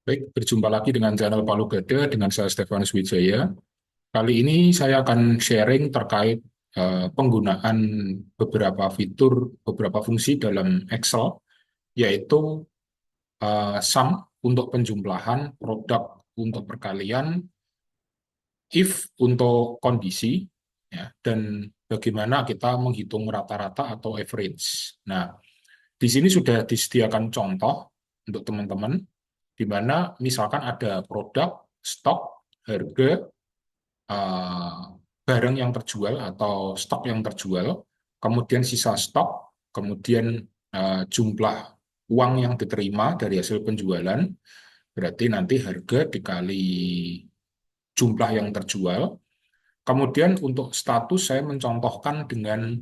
Baik, berjumpa lagi dengan channel Palu Gada dengan saya Stefanus Wijaya. Kali ini saya akan sharing terkait penggunaan beberapa fitur, beberapa fungsi dalam Excel, yaitu sum untuk penjumlahan, produk untuk perkalian, if untuk kondisi, ya, dan bagaimana kita menghitung rata-rata atau average. Nah, di sini sudah disediakan contoh untuk teman-teman, di mana misalkan ada produk, stok, harga, eh, barang yang terjual atau stok yang terjual, kemudian sisa stok, kemudian jumlah uang yang diterima dari hasil penjualan, berarti nanti harga dikali jumlah yang terjual. Kemudian untuk status saya mencontohkan dengan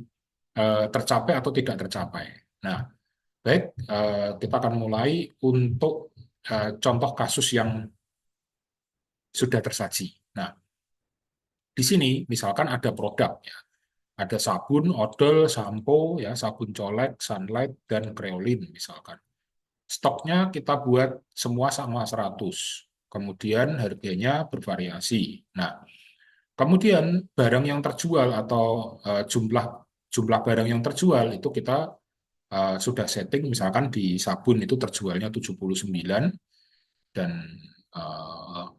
tercapai atau tidak tercapai. Nah, baik, kita akan mulai untuk contoh kasus yang sudah tersaji. Nah, di sini misalkan ada produk, ya. Ada sabun, odol, sampo, ya, sabun colek, sunlight, dan kreolin misalkan. Stoknya kita buat semua sama 100. Kemudian harganya bervariasi. Nah, kemudian barang yang terjual atau jumlah jumlah barang yang terjual itu kita sudah setting, misalkan di sabun itu terjualnya 79 dan uh,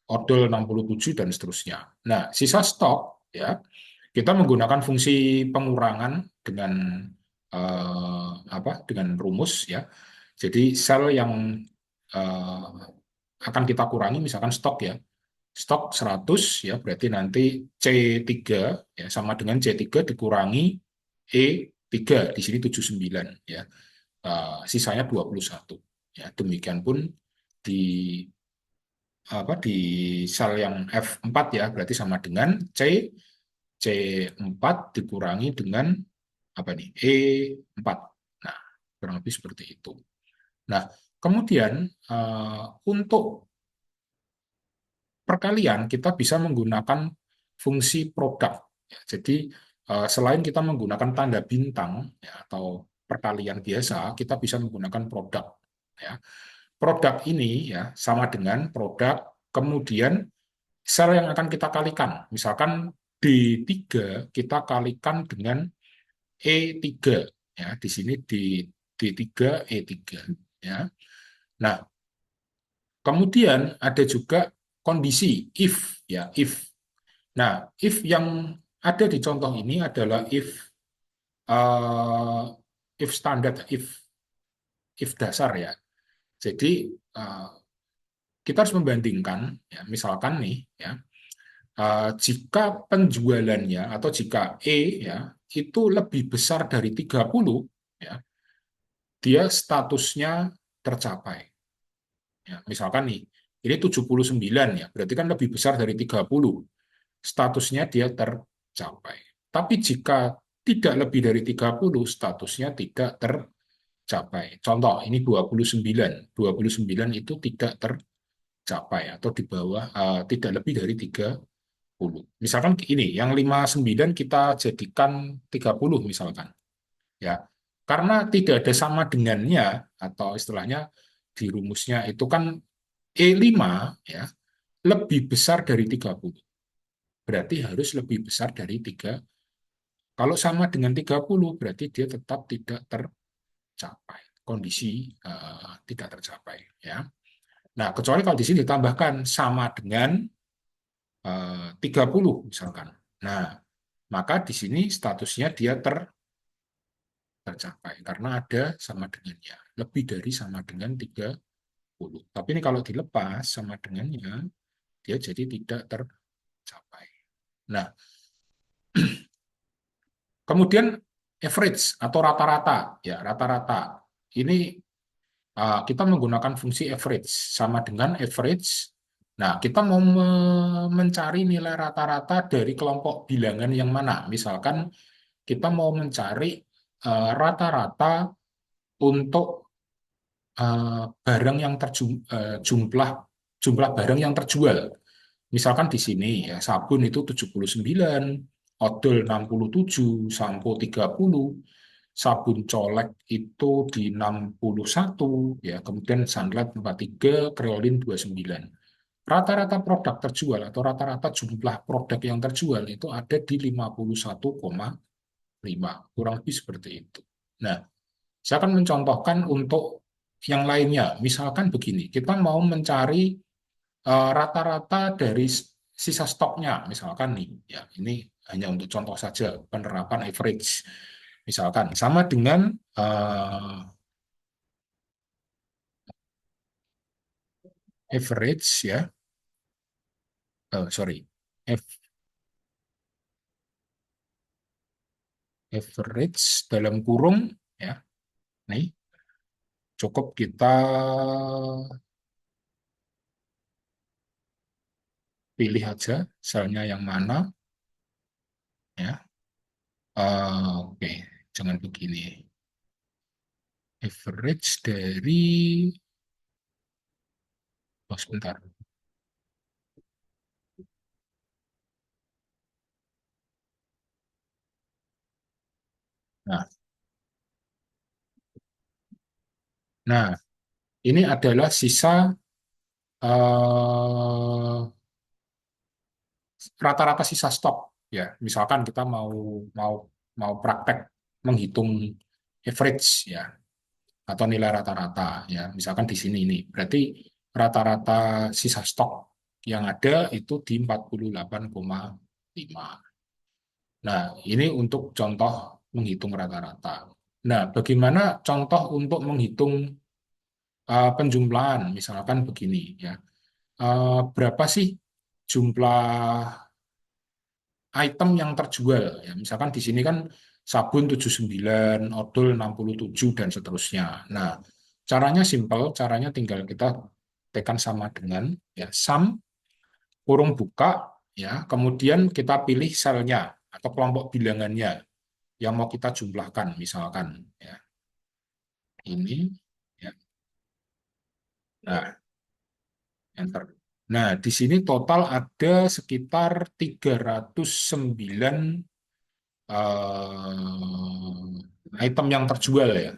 odol 67 dan seterusnya. Nah, sisa stok, ya, kita menggunakan fungsi pengurangan dengan dengan rumus, ya. Jadi sel yang uh, akan kita kurangi misalkan stok, ya. Stok 100, ya, berarti nanti C3, ya, sama dengan C3 dikurangi E3, di sini 79, ya. Sisanya 21, ya. Demikian pun di di sel yang F4, ya, berarti sama dengan C4 dikurangi dengan apa nih? E4. Nah, kurang lebih seperti itu. Nah, kemudian untuk perkalian kita bisa menggunakan fungsi produk. Ya, jadi selain kita menggunakan tanda bintang, ya, atau perkalian biasa, kita bisa menggunakan produk. Ya. Produk ini, ya, sama dengan produk, kemudian sel yang akan kita kalikan. Misalkan D3 kita kalikan dengan E3. Ya, di sini di D3 E3. Ya. Nah, kemudian ada juga kondisi if, ya, if. Nah, if yang ada di contoh ini adalah uh, if standar, if dasar, ya. Jadi kita harus membandingkan, ya, misalkan nih, ya, jika penjualannya atau jika E, ya, itu lebih besar dari 30, ya, dia statusnya tercapai. Ya, misalkan nih, ini 79, ya, berarti kan lebih besar dari 30. Statusnya dia tercapai. Tapi jika tidak lebih dari 30, statusnya tidak tercapai. Contoh, ini 29. 29 itu tidak tercapai atau di bawah, tidak lebih dari 30. Misalkan ini, yang 59 kita jadikan 30 misalkan. Ya, karena tidak ada sama dengannya, atau istilahnya di rumusnya itu kan E5, ya, lebih besar dari 30. Berarti harus lebih besar dari 3. Kalau sama dengan 30, berarti dia tetap tidak tercapai. Kondisi tidak tercapai, ya. Nah, kecuali kalau di sini ditambahkan sama dengan 30 misalkan. Nah, maka di sini statusnya dia tercapai karena ada sama dengannya, lebih dari sama dengan 30. Tapi ini kalau dilepas sama dengannya, dia jadi tidak tercapai. Nah, kemudian average atau rata-rata, ya, rata-rata. Ini kita menggunakan fungsi average sama dengan average. Nah, kita mau mencari nilai rata-rata dari kelompok bilangan yang mana. Misalkan kita mau mencari rata-rata untuk barang yang jumlah jumlah barang yang terjual. Misalkan di sini, ya, sabun itu 79, odol 67, sampo 30. sabun colek itu di 61, ya, kemudian Sunlight 43, Creolin 29. Rata-rata produk terjual atau rata-rata jumlah produk yang terjual itu ada di 51,5, kurang lebih seperti itu. Nah, saya akan mencontohkan untuk yang lainnya. Misalkan begini, kita mau mencari rata-rata dari sisa stoknya, misalkan nih, ya ini hanya untuk contoh saja penerapan average. Misalkan sama dengan average ya, sorry, average dalam kurung ya, nih cukup kita pilih aja selnya yang mana ya. Oke, jangan begini. Average dari, oh sebentar. Nah, nah ini adalah sisa rata-rata sisa stok ya. Misalkan kita mau mau mau praktek menghitung average ya atau nilai rata-rata ya. Misalkan di sini ini berarti rata-rata sisa stok yang ada itu di 48,5. Nah, ini untuk contoh menghitung rata-rata. Nah, bagaimana contoh untuk menghitung penjumlahan? Misalkan begini ya. Berapa sih jumlah item yang terjual ya. Misalkan di sini kan sabun 79, odol 67 dan seterusnya. Nah, caranya simpel, caranya tinggal kita tekan sama dengan ya sum kurung buka ya, kemudian kita pilih selnya atau kelompok bilangannya yang mau kita jumlahkan misalkan ya. Ini ya. Nah, enter. Nah, di sini total ada sekitar 309 item yang terjual ya,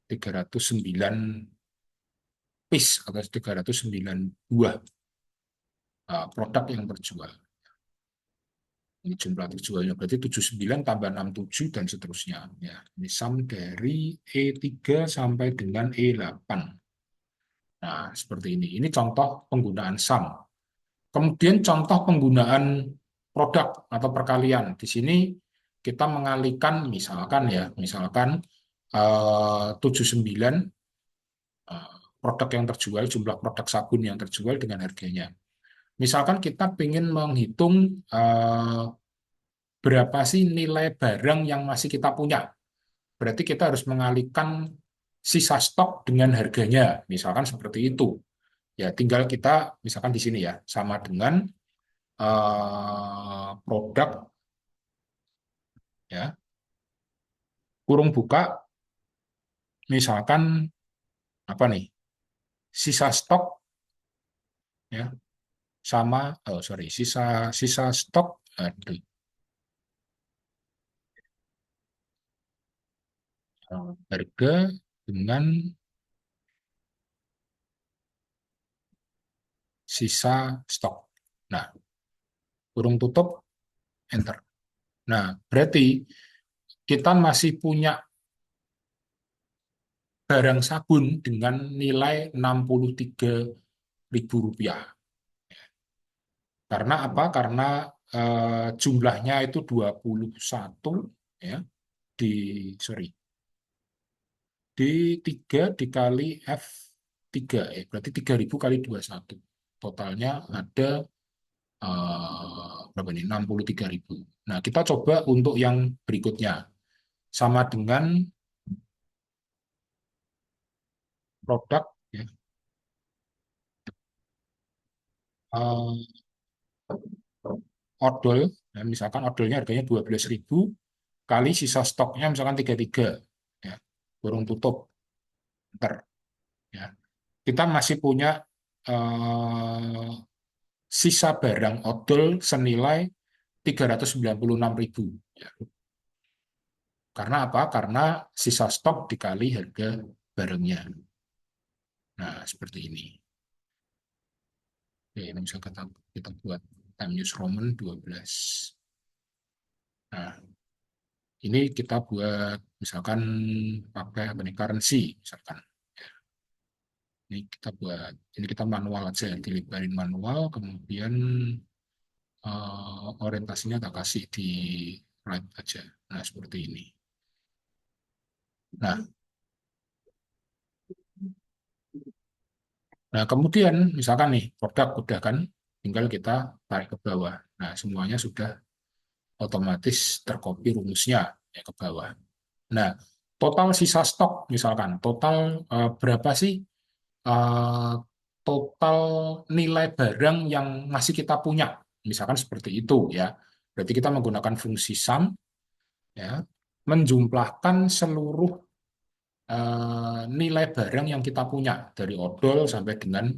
309 piece atau 309 buah produk yang terjual. Ini jumlah terjualnya berarti 79 tambah 67 dan seterusnya. Ya, ini sum dari E3 sampai dengan E8. Nah, seperti ini. Ini contoh penggunaan sum. Kemudian contoh penggunaan produk atau perkalian. Di sini kita mengalihkan misalkan ya, misalkan 79 produk yang terjual, jumlah produk sabun yang terjual dengan harganya. Misalkan kita ingin menghitung berapa sih nilai barang yang masih kita punya. Berarti kita harus mengalihkan sisa stok dengan harganya. Misalkan seperti itu. Ya, tinggal kita misalkan di sini ya, sama dengan produk ya, kurung buka misalkan apa nih? Sisa stok ya sama oh sorry, sisa sisa stok aduh, harga dengan sisa stok. Nah, kurung tutup, enter. Nah, berarti kita masih punya barang sabun dengan nilai 63.000 rupiah. Karena apa? Karena jumlahnya itu 21 ya, di sorry, di 3 dikali F3 ya, berarti 3.000 kali 21. Totalnya ada berapa nih? 63.000. Nah, kita coba untuk yang berikutnya. Sama dengan produk ya, eh, odol, ya, misalkan odolnya harganya 12.000 kali sisa stoknya misalkan 33 ya, kurung tutup, enter ya. Kita masih punya eh, sisa barang odol senilai 396.000 ya. Karena apa? Karena sisa stok dikali harga barangnya. Nah, seperti ini. Oke, ini bisa kita buat time use Roman 12. Nah, ini kita buat misalkan pakai apa nih? Currency misalkan. Ini kita manual aja, dilibarin manual, kemudian orientasinya tak kasih di right aja. Nah, seperti ini. Nah, kemudian misalkan nih produk udah kan, tinggal kita tarik ke bawah. Nah, semuanya sudah otomatis terkopi rumusnya ya ke bawah. Nah, total sisa stok misalkan, total berapa sih eh, total nilai barang yang masih kita punya, misalkan seperti itu ya. Berarti kita menggunakan fungsi sum ya, menjumlahkan seluruh nilai barang yang kita punya dari odol sampai dengan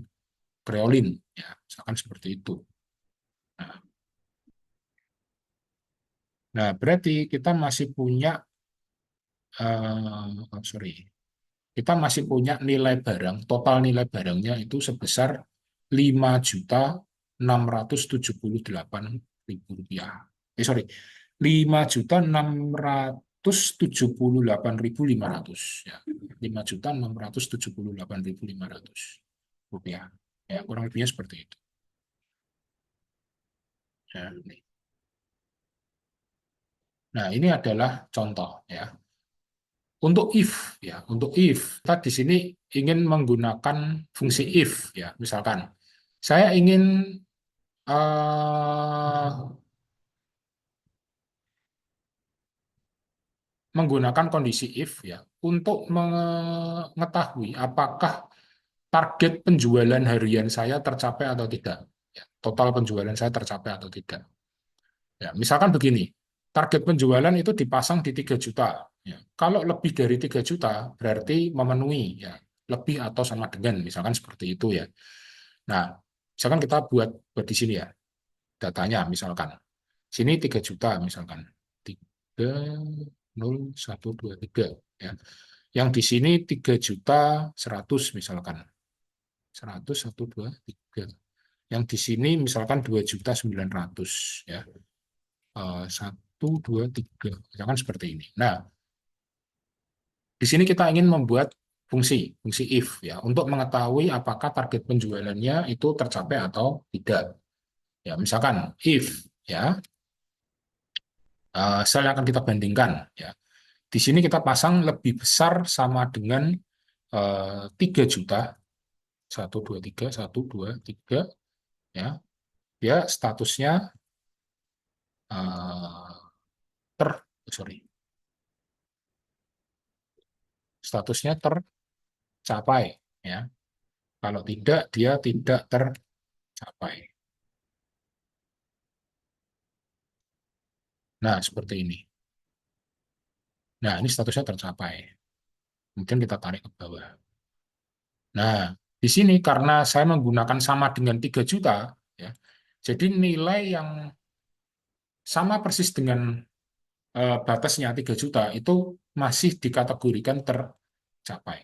kreolin ya, misalkan seperti itu. Nah, berarti kita masih punya sorry, kita masih punya nilai barang, total nilai barangnya itu sebesar 5.678.000 rupiah. Sorry, 5.678.500 ya. 5.678.500 rupiah. Ya, kurang lebihnya seperti itu. Ya, nah, ini adalah contoh ya. Untuk if kita di sini ingin menggunakan fungsi if ya. Misalkan saya ingin eh, menggunakan kondisi if ya untuk mengetahui apakah target penjualan harian saya tercapai atau tidak. Ya, total penjualan saya tercapai atau tidak. Ya, misalkan begini, target penjualan itu dipasang di 3 juta. Ya, kalau lebih dari 3 juta berarti memenuhi ya, lebih atau sama dengan misalkan seperti itu ya. Nah, misalkan kita buat di sini ya datanya misalkan. Sini 3 juta misalkan. 30123 ya. Yang di sini 3.100.000 misalkan. 10123. Yang di sini misalkan 2.900.000 ya. 123 misalkan seperti ini. Nah, di sini kita ingin membuat fungsi if ya untuk mengetahui apakah target penjualannya itu tercapai atau tidak. Ya, misalkan if ya sel yang akan kita bandingkan ya. Di sini kita pasang lebih besar sama dengan 3 juta, 123 123 ya. Dia statusnya eh, ter sorry, statusnya tercapai ya. Kalau tidak, dia tidak tercapai. Nah, seperti ini. Nah, ini statusnya tercapai. Kemudian kita tarik ke bawah. Nah, di sini karena saya menggunakan sama dengan 3 juta, ya, jadi nilai yang sama persis dengan batasnya 3 juta itu masih dikategorikan tercapai.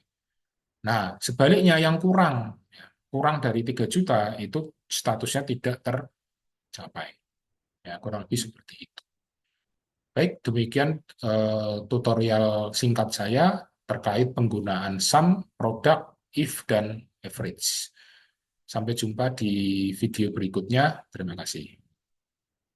Nah, sebaliknya yang kurang, ya, kurang dari 3 juta itu statusnya tidak tercapai. Ya, kurang lebih seperti itu. Baik, demikian tutorial singkat saya terkait penggunaan sum, produk, if, dan average. Sampai jumpa di video berikutnya. Terima kasih.